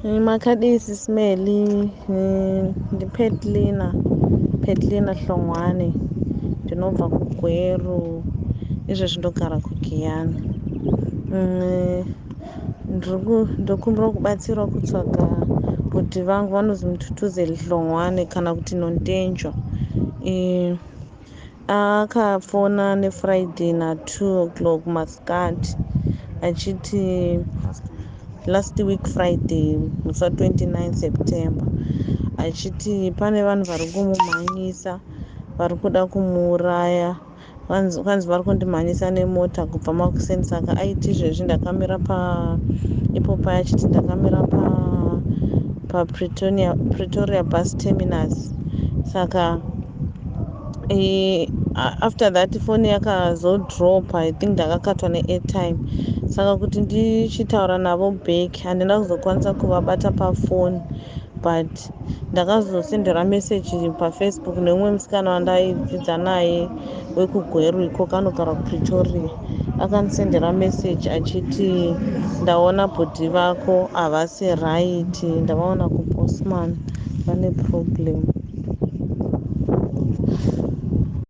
Makadisi smelly ndipedlina hlongwane ndinobva kugweru izvezvi ndogara kugiyani. Ndokumbira kubatsirwa kutsvaga bhodhi vangu vanonzi mututuzeli hlongwane kana kuti nondenjwa. Akafona nefriday na2 o'clock masikati achiti last week Friday musa 29 September achiti pane vanhu vari kumumhanyisa vari kuda kumuuraya. Vanzi vari kundimhanyisa nemota kubva makuseni, saka aiti izvezvi ndakamira ipopa achiti ndakamira Pretoria bus terminus. Saka after that foni yakazodropa, I think ndakakatwa neairtime. Saka kuti ndichitaura navo back handina kuzokwanisa kuvabata pafoni, but ndakazosendera meseji pafacebook neumwe musikana wandaidzidza naye wekugweru iko kanogara kupretoria. Akandisendera meseji achiti ndaona bhodhi vako havasi right, ndavaona kubosman vane problem.